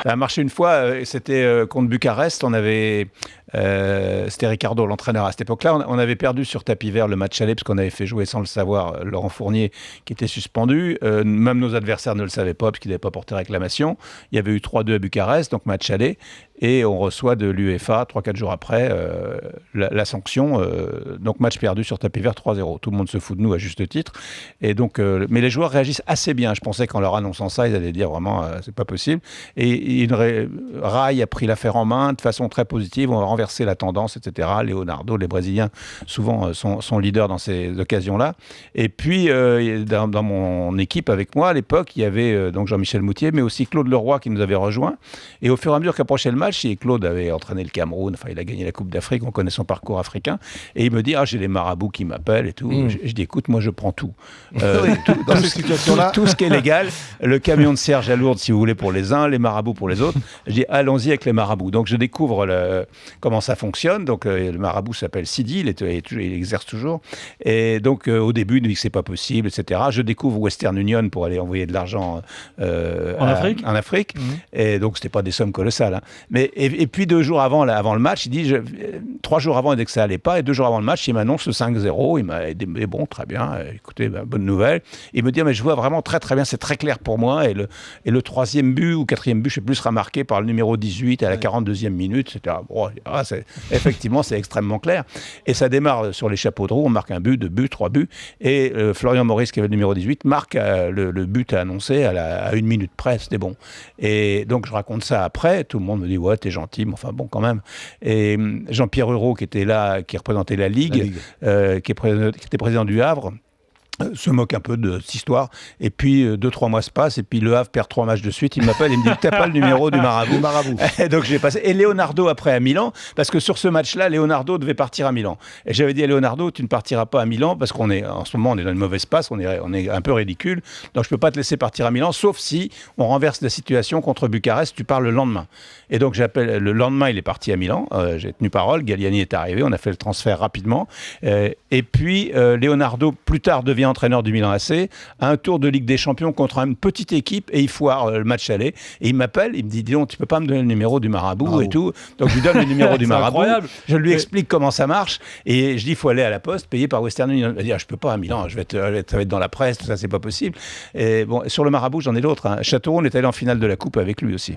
Ça a marché une fois, c'était contre Bucarest, c'était Ricardo, l'entraîneur à cette époque-là. On avait perdu sur tapis vert le match aller parce qu'on avait fait jouer sans le savoir Laurent Fournier qui était suspendu. Même nos adversaires ne le savaient pas parce qu'ils n'avaient pas porté réclamation. Il y avait eu 3-2 à Bucarest, donc match aller. Et on reçoit de l'UEFA, 3-4 jours après, la sanction. Donc match perdu sur tapis vert 3-0. Tout le monde se fout de nous à juste titre. Et donc, mais les joueurs réagissent assez bien. Je pensais qu'en leur annonçant ça, ils allaient dire vraiment, c'est pas possible. Et Rai a pris l'affaire en main de façon très positive. On va renverser la tendance, etc. Leonardo, les Brésiliens, souvent sont leaders dans ces occasions-là. Et puis, dans mon équipe avec moi, à l'époque, il y avait donc Jean-Michel Moutier, mais aussi Claude Leroy qui nous avait rejoint. Et au fur et à mesure qu'approchait le match, et Claude avait entraîné le Cameroun, enfin il a gagné la Coupe d'Afrique, on connaît son parcours africain, et il me dit, j'ai les marabouts qui m'appellent et tout. Je dis, écoute, moi je prends tout. Dans ces situations-là, tout ce qui est légal, le camion de Serge à Lourdes, si vous voulez, pour les uns, les marabouts pour les autres. Je dis, allons-y avec les marabouts. Donc je découvre comment ça fonctionne. Donc le marabout s'appelle Sidi, il exerce toujours. Et donc au début, il nous dit que c'est pas possible, etc. Je découvre Western Union pour aller envoyer de l'argent en Afrique. Et donc c'était pas des sommes colossales. Hein. Et puis 2 jours avant le match, il dit, 3 jours avant, il dit que ça allait pas, et 2 jours avant le match, il m'annonce le 5-0. Il m'a dit, bon, très bien, écoutez, bonne nouvelle. Il me dit, mais je vois vraiment très très bien, c'est très clair pour moi. Et le 3e but ou 4e but, je sais plus, sera marqué par le numéro 18 à la 42e minute. C'était, effectivement, c'est extrêmement clair. Et ça démarre sur les chapeaux de roue, on marque 1 but, 2 buts, 3 buts. Et Florian Maurice, qui avait le numéro 18, marque le but à annoncer à 1 minute près, c'était bon. Et donc je raconte ça après, tout le monde me dit, ouais, t'es gentil, mais enfin bon, quand même. Et Jean-Pierre Hureau, qui était là, qui représentait la Ligue. Qui était président du Havre, se moque un peu de cette histoire. Et puis 2-3 mois se passent, et puis le Havre perd 3 matchs de suite. Il m'appelle, il me dit, t'as pas le numéro du marabout. Et donc j'ai passé. Et Leonardo après à Milan, parce que sur ce match-là, Leonardo devait partir à Milan. Et j'avais dit à Leonardo, tu ne partiras pas à Milan, parce en ce moment on est dans une mauvaise passe, on est un peu ridicule, donc je peux pas te laisser partir à Milan, sauf si on renverse la situation contre Bucarest, tu pars le lendemain. Et donc j'appelle, le lendemain il est parti à Milan, j'ai tenu parole, Galliani est arrivé, on a fait le transfert rapidement, et puis Leonardo plus tard devient entraîneur du Milan AC, à un tour de Ligue des Champions contre une petite équipe, et il foire le match aller, et il m'appelle, il me dit, dis donc, tu peux pas me donner le numéro du marabout et tout, donc je lui donne le numéro du marabout, je lui explique comment ça marche, et je dis, il faut aller à la poste, payé par Western Union. Il dit, je peux pas à Milan, ça va être dans la presse, tout ça, c'est pas possible. Et bon, sur le marabout, j'en ai d'autres. Hein. Châteauroux, on est allé en finale de la Coupe avec lui aussi.